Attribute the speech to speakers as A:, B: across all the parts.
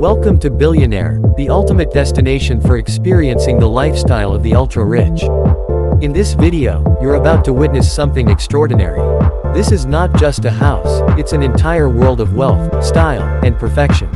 A: Welcome to Billionaire, the ultimate destination for experiencing the lifestyle of the ultra-rich. In this video, you're about to witness something extraordinary. This is not just a house, it's an entire world of wealth, style, and perfection.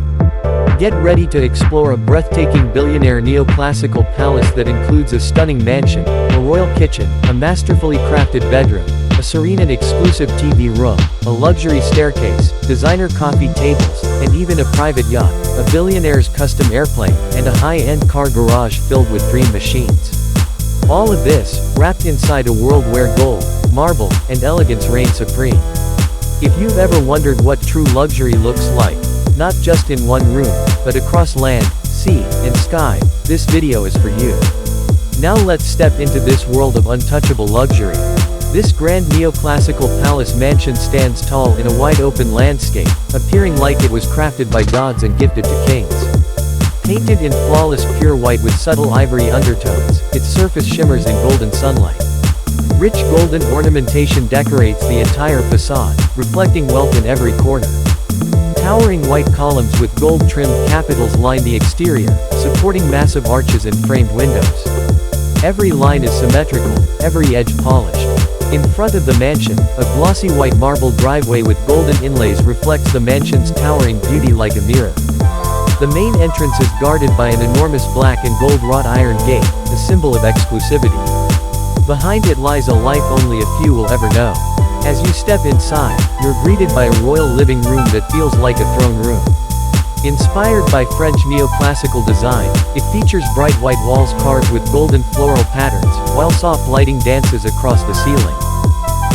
A: Get ready to explore a breathtaking billionaire neoclassical palace that includes a stunning mansion, a royal kitchen, a masterfully crafted bedroom, a serene and exclusive TV room, a luxury staircase, designer coffee tables, and even a private yacht, a billionaire's custom airplane, and a high-end car garage filled with dream machines. All of this, wrapped inside a world where gold, marble, and elegance reign supreme. If you've ever wondered what true luxury looks like, not just in one room, but across land, sea, and sky, this video is for you. Now let's step into this world of untouchable luxury. This grand neoclassical palace mansion stands tall in a wide-open landscape, appearing like it was crafted by gods and gifted to kings. Painted in flawless pure white with subtle ivory undertones, its surface shimmers in golden sunlight. Rich golden ornamentation decorates the entire facade, reflecting wealth in every corner. Towering white columns with gold-trimmed capitals line the exterior, supporting massive arches and framed windows. Every line is symmetrical, every edge polished. In front of the mansion, a glossy white marble driveway with golden inlays reflects the mansion's towering beauty like a mirror. The main entrance is guarded by an enormous black and gold wrought iron gate, a symbol of exclusivity. Behind it lies a life only a few will ever know. As you step inside, you're greeted by a royal living room that feels like a throne room. Inspired by French neoclassical design, it features bright white walls carved with golden floral patterns, while soft lighting dances across the ceiling.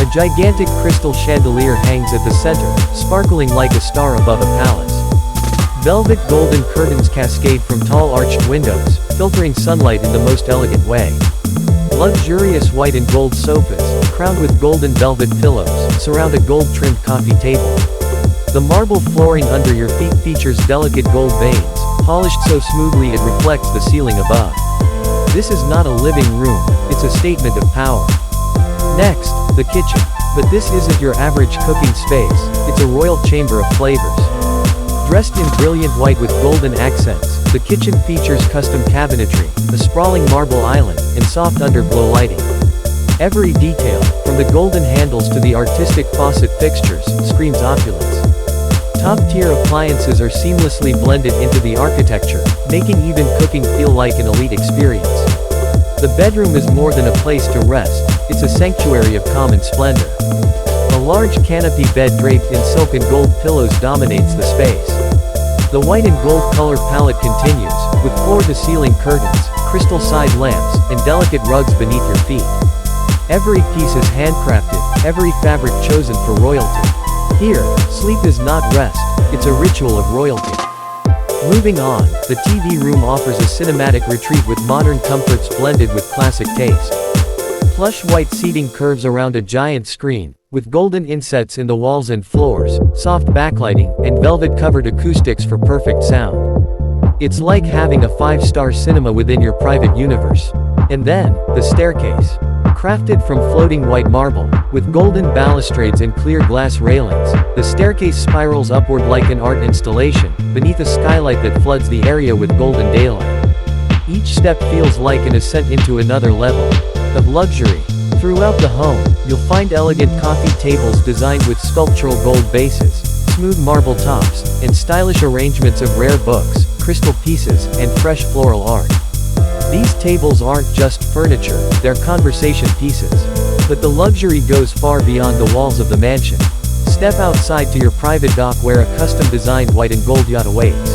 A: A gigantic crystal chandelier hangs at the center, sparkling like a star above a palace. Velvet golden curtains cascade from tall arched windows, filtering sunlight in the most elegant way. Luxurious white and gold sofas, crowned with golden velvet pillows, surround a gold-trimmed coffee table. The marble flooring under your feet features delicate gold veins, polished so smoothly it reflects the ceiling above. This is not a living room, it's a statement of power. Next, the kitchen. But this isn't your average cooking space, it's a royal chamber of flavors. Dressed in brilliant white with golden accents, the kitchen features custom cabinetry, a sprawling marble island, and soft underglow lighting. Every detail, from the golden handles to the artistic faucet fixtures, screams opulence. Top-tier appliances are seamlessly blended into the architecture, making even cooking feel like an elite experience. The bedroom is more than a place to rest, it's a sanctuary of calm and splendor. A large canopy bed draped in silk and gold pillows dominates the space. The white and gold color palette continues, with floor-to-ceiling curtains, crystal side lamps, and delicate rugs beneath your feet. Every piece is handcrafted, every fabric chosen for royalty. Here, sleep is not rest, it's a ritual of royalty. Moving on, the TV room offers a cinematic retreat with modern comforts blended with classic taste. Plush white seating curves around a giant screen, with golden insets in the walls and floors, soft backlighting, and velvet-covered acoustics for perfect sound. It's like having a five-star cinema within your private universe. And then, the staircase. Crafted from floating white marble, with golden balustrades and clear glass railings, the staircase spirals upward like an art installation, beneath a skylight that floods the area with golden daylight. Each step feels like an ascent into another level of luxury. Throughout the home, you'll find elegant coffee tables designed with sculptural gold bases, smooth marble tops, and stylish arrangements of rare books, crystal pieces, and fresh floral art. These tables aren't just furniture, they're conversation pieces. But the luxury goes far beyond the walls of the mansion. Step outside to your private dock where a custom-designed white and gold yacht awaits.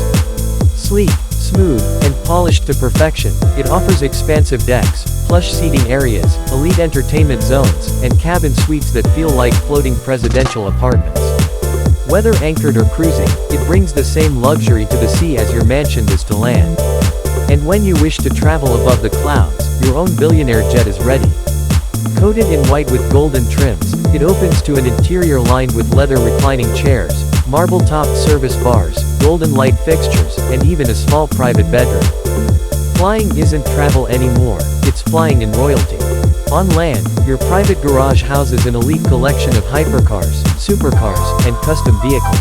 A: Sleek, smooth, and polished to perfection, it offers expansive decks, plush seating areas, elite entertainment zones, and cabin suites that feel like floating presidential apartments. Whether anchored or cruising, it brings the same luxury to the sea as your mansion does to land. And when you wish to travel above the clouds, your own billionaire jet is ready. Coated in white with golden trims, it opens to an interior lined with leather reclining chairs, marble-topped service bars, golden light fixtures, and even a small private bedroom. Flying isn't travel anymore, it's flying in royalty. On land, your private garage houses an elite collection of hypercars, supercars, and custom vehicles.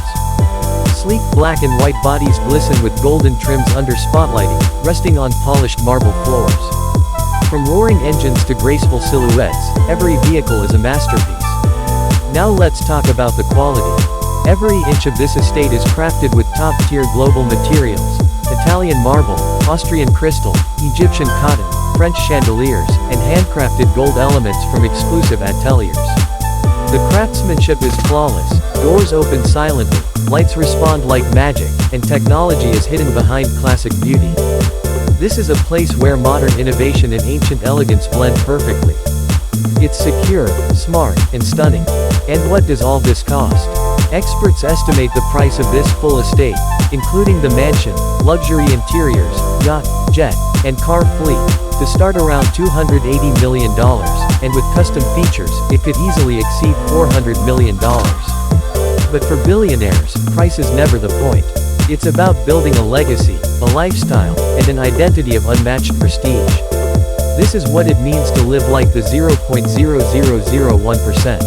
A: sleek black and white bodies glisten with golden trims under spotlighting, resting on polished marble floors. From roaring engines to graceful silhouettes, every vehicle is a masterpiece. Now let's talk about the quality. Every inch of this estate is crafted with top-tier global materials: Italian marble, Austrian crystal, Egyptian cotton, French chandeliers, and handcrafted gold elements from exclusive ateliers. The craftsmanship is flawless, doors open silently, lights respond like magic, and technology is hidden behind classic beauty. This is a place where modern innovation and ancient elegance blend perfectly. It's secure, smart, and stunning. And what does all this cost? Experts estimate the price of this full estate, including the mansion, luxury interiors, yacht, jet, and car fleet, to start around $280 million, and with custom features, it could easily exceed $400 million. But for billionaires, price is never the point. It's about building a legacy, a lifestyle, and an identity of unmatched prestige. This is what it means to live like the 0.0001%.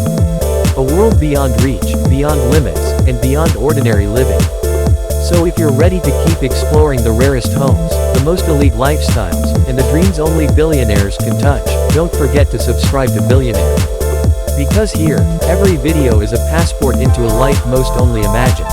A: A world beyond reach, beyond limits, and beyond ordinary living. So if you're ready to keep exploring the rarest homes, the most elite lifestyles, and the dreams only billionaires can touch, don't forget to subscribe to Billionaire. Because here, every video is a passport into a life most only imagine.